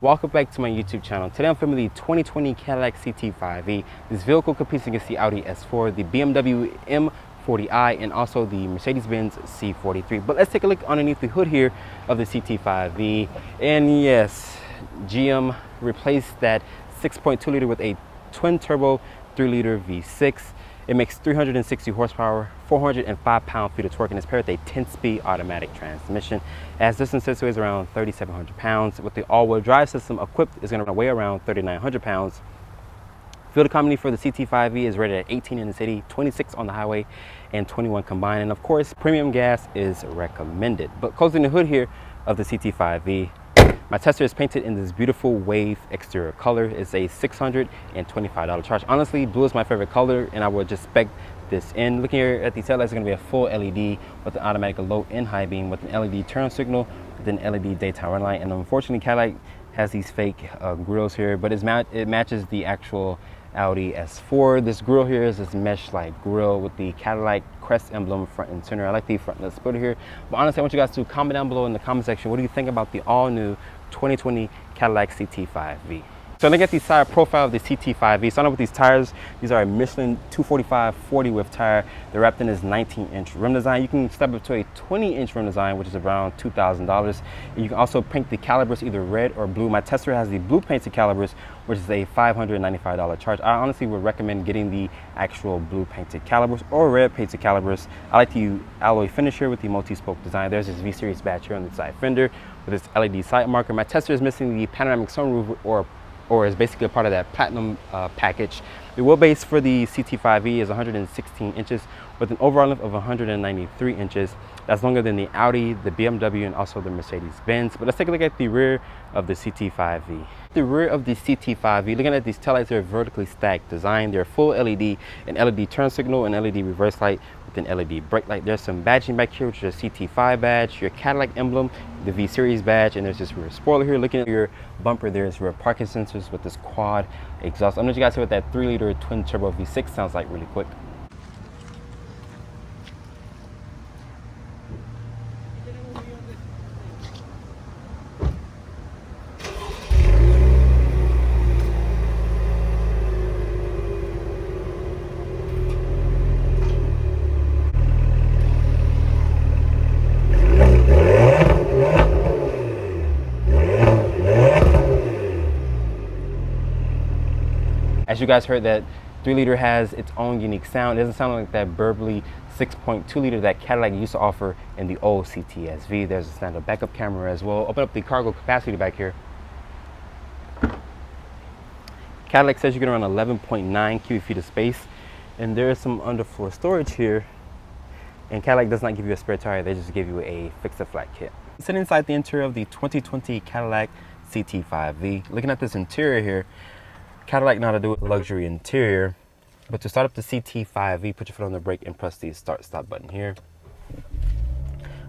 Welcome back to my YouTube channel. Today I'm filming the 2020 Cadillac CT5-V. This vehicle competes against the Audi S4, the BMW M40i, and also the Mercedes-Benz C43. But let's take a look underneath the hood here of the CT5-V. And yes, GM replaced that 6.2 liter with a twin turbo 3 liter V6. It makes 360 horsepower, 405 pound-feet of torque, and it's paired with a 10-speed automatic transmission. As distance says, weighs around 3,700 pounds. With the all-wheel drive system equipped, is going to weigh around 3,900 pounds. Fuel economy for the CT5-V is rated at 18 in the city, 26 on the highway, and 21 combined. And of course, premium gas is recommended. But closing the hood here of the CT5-V, my tester is painted in this beautiful wave exterior color. It's a $625 charge. Honestly, blue is my favorite color, and I would just spec this in. Looking here at the tail lights, it's going to be a full LED with an automatic low and high beam with an LED turn signal, with an LED daytime run light. And unfortunately, Cadillac has these fake grills here, but it matches the actual Audi S4. This grill here is this mesh-like grill with the Cadillac crest emblem front and center. I like the frontless splitter here. But honestly, I want you guys to comment down below in the comment section, what do you think about the all-new 2020 Cadillac CT5-V? So look at the side profile of the CT5-V. Starting with these tires, these are a Michelin 245/40 width tire. They're wrapped in this 19-inch rim design. You can step up to a 20-inch rim design, which is around $2,000. And you can also paint the calipers either red or blue. My tester has the blue painted calipers, which is a $595 charge. I honestly would recommend getting the actual blue painted calipers or red painted calipers. I like to use alloy finish here with the multi-spoke design. There's this V-Series badge here on the side fender with this LED side marker. My tester is missing the panoramic sunroof or is basically a part of that platinum package. The wheelbase for the CT5-V is 116 inches with an overall length of 193 inches. That's longer than the Audi, the BMW, and also the Mercedes-Benz. But let's take a look at the rear of the CT5-V. The rear of the CT5-V, looking at these taillights, they're vertically stacked design. They're full LED, an LED turn signal, an LED reverse light with an LED brake light. There's some badging back here, which is a CT5 badge, your Cadillac emblem, the V-Series badge, and there's this rear spoiler here. Looking at your bumper, there's rear parking sensors with this quad exhaust. I'm gonna let you guys hear what that 3 liter twin turbo V6 sounds like really quick. As you guys heard, that 3 liter has its own unique sound. It doesn't sound like that burbly 6.2 liter that Cadillac used to offer in the old CTS-V. There's a standard backup camera as well. Open up the cargo capacity back here. Cadillac says you get around 11.9 cubic feet of space, and there is some underfloor storage here. And Cadillac does not give you a spare tire, they just give you a fix-a-flat kit. Sitting inside the interior of the 2020 Cadillac CT5-V. Looking at this interior here, Cadillac know how to do a luxury interior, but to start up the CT5-V, put your foot on the brake and press the start-stop button here.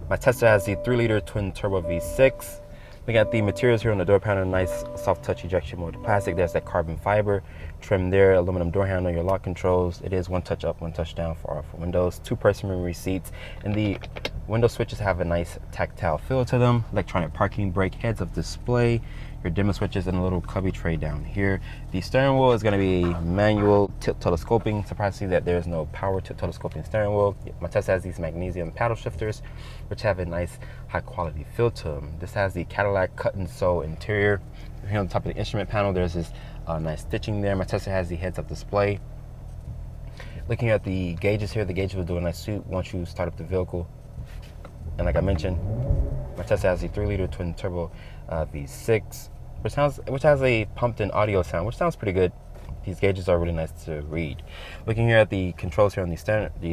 My tester has the 3 liter twin turbo V6. Look at the materials here on the door panel, nice soft touch ejection molded plastic. There's that carbon fiber trim there, aluminum door handle, your lock controls. It is one touch up, one touch down for all 4 windows, 2-person memory seats, and the window switches have a nice tactile feel to them. Electronic parking brake, heads-up display, your dimmer switches, and a little cubby tray down here. The steering wheel is going to be manual tilt telescoping. Surprised to see that there's no power tilt telescoping steering wheel. My test has these magnesium paddle shifters, which have a nice high quality feel to them. This has the Cadillac cut and sew interior. Here on top of the instrument panel, there's this nice stitching there. My tester has the heads-up display. Looking at the gauges here, the gauges will do a nice sweep once you start up the vehicle. And like I mentioned, my tester has the 3 liter twin turbo V6, which has a pumped-in audio sound, which sounds pretty good. These gauges are really nice to read. Looking here at the controls here on the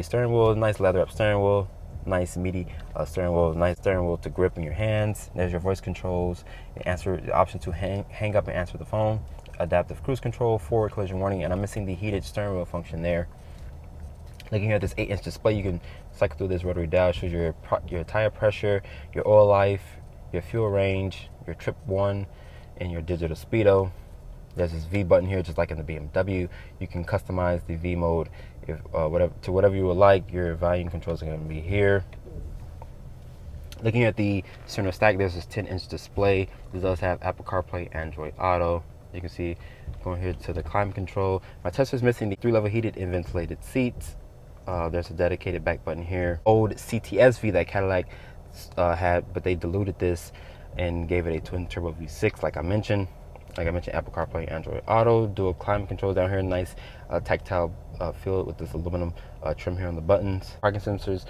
steering wheel, nice leather-up steering wheel, nice meaty steering wheel, nice steering wheel to grip in your hands. There's your voice controls, the option to hang up and answer the phone, adaptive cruise control, forward collision warning, and I'm missing the heated steering wheel function there. Looking at this 8-inch display, you can cycle through this rotary dial. It shows your tire pressure, your oil life, your fuel range, your trip 1, and your digital speedo. There's this V button here, just like in the BMW. You can customize the V mode to whatever you would like. Your volume controls are going to be here. Looking at the center stack, there's this 10-inch display. This does have Apple CarPlay, Android Auto. You can see going here to the climate control. My Tesla's missing the 3-level heated and ventilated seats. There's a dedicated back button here. Old CT5-V that Cadillac had, but they diluted this and gave it a twin turbo V6 like I mentioned. Apple CarPlay, Android Auto, dual climate control down here. Nice tactile feel with this aluminum trim here on the buttons. Parking sensors,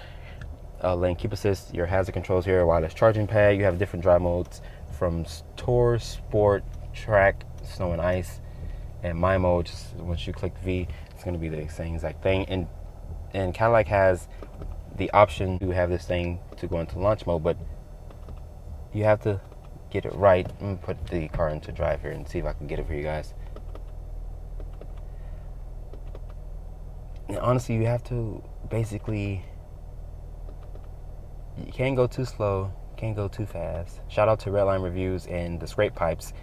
lane keep assist, your hazard controls here, wireless charging pad. You have different drive modes from Tour, Sport, Track, Snow and Ice, and My Mode. Just once you click V, it's going to be the same exact thing. And Cadillac has the option to have this thing to go into launch mode, but you have to get it right. I'm gonna put the car into drive here and see if I can get it for you guys. And honestly, you have to basically, you can't go too slow, can't go too fast. Shout out to Redline Reviews and the Scrape Pipes.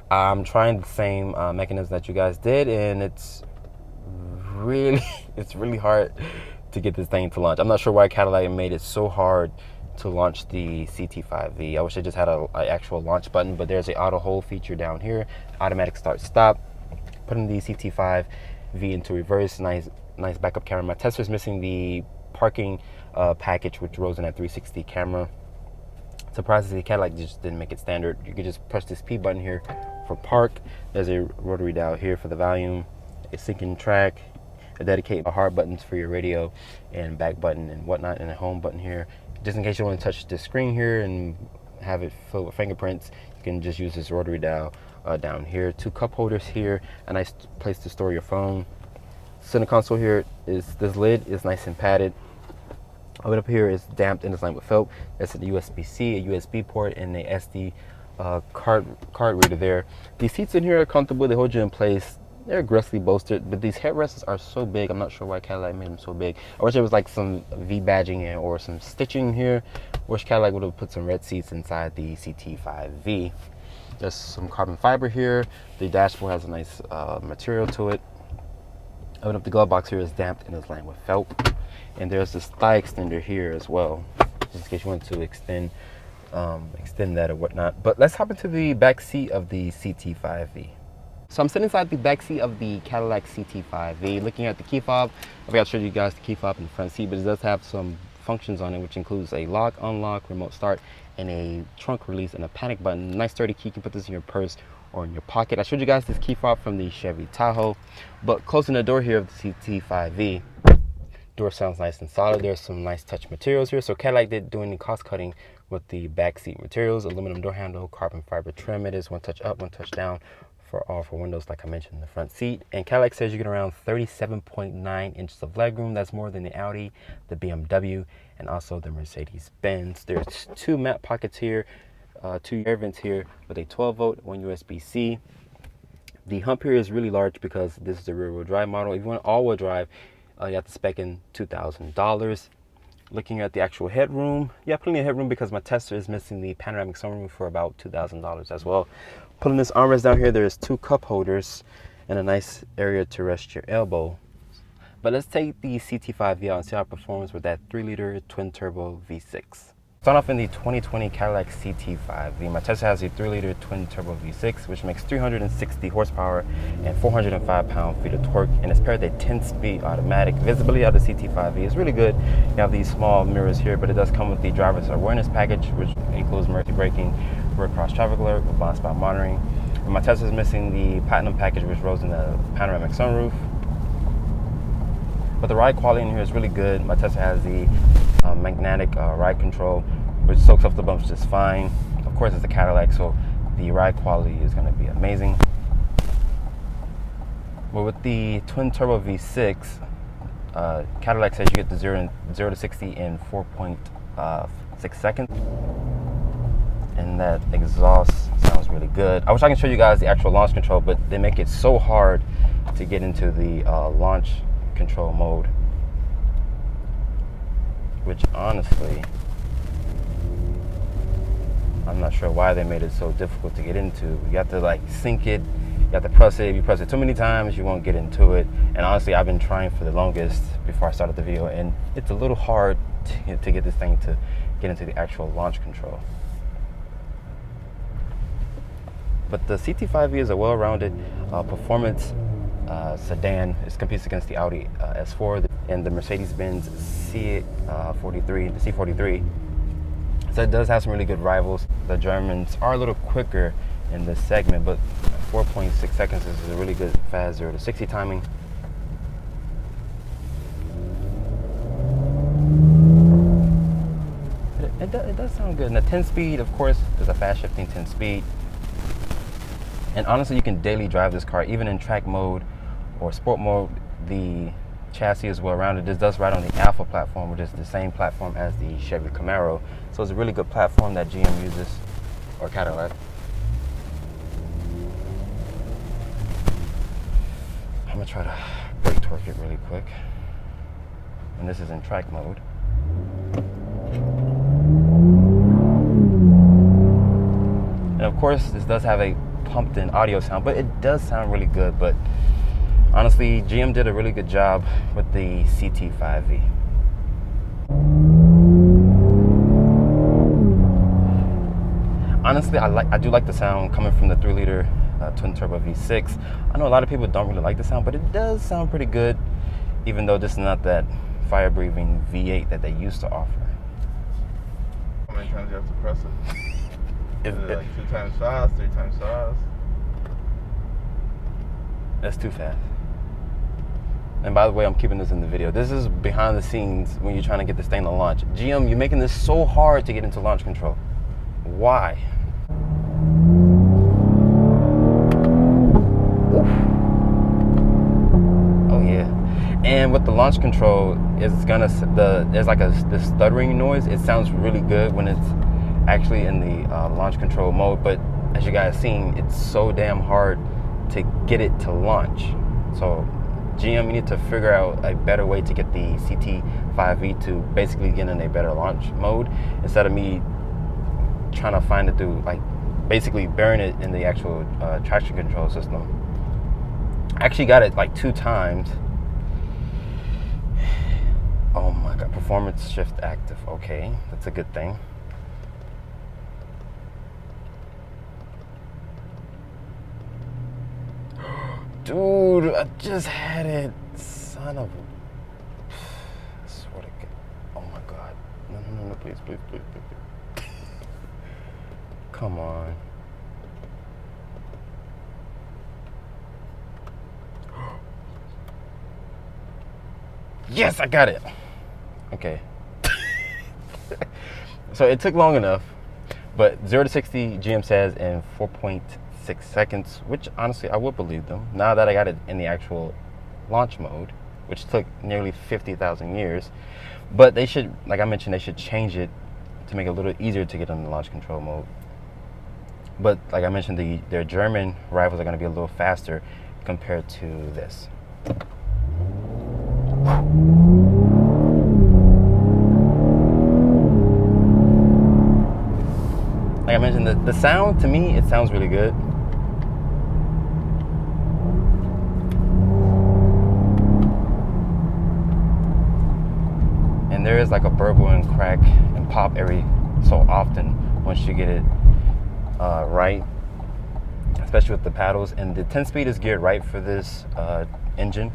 I'm trying the same mechanism that you guys did, and it's really hard to get this thing to launch. I'm not sure why Cadillac made it so hard to launch the CT5-V. I wish I just had an actual launch button, but there's a auto hold feature down here, automatic start stop. Putting the CT5-V into reverse, nice backup camera. My Tesla's missing the parking package, which rolls in at 360 camera. Surprisingly, Cadillac just didn't make it standard. You could just press this P button here for park. There's a rotary dial here for the volume, a syncing track, a dedicated hard buttons for your radio and back button and whatnot, and a home button here. Just in case you want to touch the screen here and have it filled with fingerprints, you can just use this rotary dial down here. 2 cup holders here, a nice place to store your phone. Center console here is, this lid is nice and padded. All up here is damped and designed with felt. That's a USB-C, a USB port, and a SD card reader there. These seats in here are comfortable. They hold you in place. They're aggressively bolstered, but these headrests are so big. I'm not sure why Cadillac made them so big. I wish there was like some V badging or some stitching here. Wish Cadillac would have put some red seats inside the CT5-V. There's some carbon fiber here. The dashboard has a nice material to it. Open up the glove box here is damped and is lined with felt. And there's this thigh extender here as well, just in case you want to extend that or whatnot. But let's hop into the back seat of the CT5-V. So I'm sitting inside the back seat of the Cadillac CT5-V, looking at the key fob. I forgot to show you guys the key fob in the front seat, but it does have some functions on it, which includes a lock, unlock, remote start, and a trunk release and a panic button. Nice sturdy key. You can put this in your purse or in your pocket. I showed you guys this key fob from the Chevy Tahoe, but closing the door here of the CT5-V, door sounds nice and solid. There's some nice touch materials here. So Cadillac did do any cost cutting with the back seat materials. Aluminum door handle, carbon fiber trim. It is 1 touch up, 1 touch down for all 4 windows, like I mentioned in the front seat. And Cadillac says you get around 37.9 inches of legroom. That's more than the Audi, the BMW, and also the Mercedes-Benz. There's 2 map pockets here, 2 air vents here with a 12-volt, 1 USB-C. The hump here is really large because this is the rear-wheel drive model. If you want all-wheel drive, you have to spec in $2,000. Looking at the actual headroom, yeah, plenty of headroom because my Tesla is missing the panoramic sunroof for about $2,000 as well. Pulling this armrest down here, there's 2 cup holders and a nice area to rest your elbow. But let's take the CT5-V out and see how it performs with that 3-liter twin-turbo V6. Start off in the 2020 Cadillac CT5-V. My Tesla has a 3-liter twin-turbo V6, which makes 360 horsepower and 405 pound-feet of torque, and it's paired with a 10-speed automatic. Visibility of the CT5-V is really good. You have these small mirrors here, but it does come with the driver's awareness package, which includes emergency braking, rear cross traffic alert with blind spot monitoring. And my Tesla is missing the Platinum package, which rolls in the panoramic sunroof. But the ride quality in here is really good. My Tesla has the magnetic ride control, which soaks up the bumps just fine. Of course, it's a Cadillac, so the ride quality is going to be amazing. But with the twin turbo V6, Cadillac says you get the 0 to 60 in 4.6 seconds. And that exhaust sounds really good. I wish I could show you guys the actual launch control, but they make it so hard to get into the launch control mode, which honestly, I'm not sure why they made it so difficult to get into. You have to like sync it, you have to press it. If you press it too many times, you won't get into it. And honestly, I've been trying for the longest before I started the video, and it's a little hard to get this thing to get into the actual launch control. But the CT5-V is a well-rounded performance sedan. It competes against the Audi S4 and the Mercedes-Benz C43, the C43. So it does have some really good rivals. The Germans are a little quicker in this segment, but 4.6 seconds is a really good fast 0 to 60 timing. It does sound good. And the 10 speed, of course, is a fast shifting 10 speed. And honestly, you can daily drive this car, even in track mode or sport mode. The chassis is well rounded. This does ride on the Alpha platform, which is the same platform as the Chevy Camaro. So it's a really good platform that GM uses, or Cadillac. I'm gonna try to brake torque it really quick. And this is in track mode. And of course, this does have a pumped in audio sound, but it does sound really good. But honestly, GM did a really good job with the CT5-V. Honestly, I do like the sound coming from the 3-liter twin turbo V6. I know a lot of people don't really like the sound, but it does sound pretty good, even though this is not that fire-breathing V8 that they used to offer. How many times do you have to press it? Is it like 2 times fast, 3 times fast? That's too fast. And by the way, I'm keeping this in the video. This is behind the scenes when you're trying to get this thing to launch. GM, you're making this so hard to get into launch control. Why? Oh yeah. And with the launch control, it's gonna there's like this stuttering noise. It sounds really good when it's actually in the launch control mode, but as you guys seen, it's so damn hard to get it to launch. So GM, you need to figure out a better way to get the CT5-V to basically get in a better launch mode, instead of me trying to find it through, like, basically burying it in the actual traction control system. I actually got it like 2 times. Oh my god, performance shift active. Okay, that's a good thing. Dude, I just had it. Son of a... I swear to God. Oh my god. No, please. Come on. Yes, I got it. Okay. So it took long enough, but 0 to 60, GM says, in 4.6 seconds, which honestly I would believe them now that I got it in the actual launch mode, which took nearly 50,000 years. But they should, like I mentioned, they should change it to make it a little easier to get in the launch control mode. But like I mentioned, their German rivals are going to be a little faster compared to this. Like I mentioned, the sound, to me, it sounds really good. And there is like a burble and crack and pop every so often once you get it right, especially with the paddles. And the 10-speed is geared right for this engine.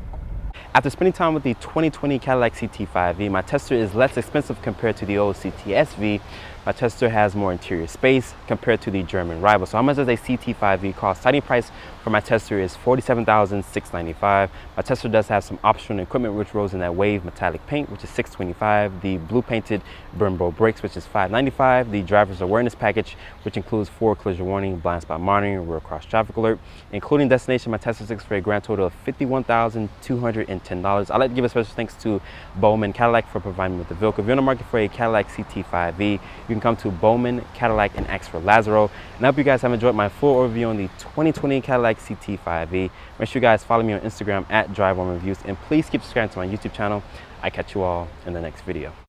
After spending time with the 2020 Cadillac CT5-V, my tester is less expensive compared to the old CTS-V. My tester has more interior space compared to the German rival. So how much does a CT5-V cost? Starting price for my tester is $47,695. My tester does have some optional equipment which rolls in that wave metallic paint, which is $625. The blue painted Brembo brakes, which is $595. The driver's awareness package, which includes forward collision warning, blind spot monitoring, rear cross traffic alert. Including destination, my tester sticks for a grand total of $51,210. I'd like to give a special thanks to Bomnin Cadillac for providing me with the vehicle. If you're on the market for a Cadillac CT5-V, you can come to Bomnin Cadillac and ask for Lazaro. And I hope you guys have enjoyed my full overview on the 2020 Cadillac CT5-V. Make sure you guys follow me on Instagram at DriveOnReviews, and please keep subscribing to my YouTube channel. I catch you all in the next video.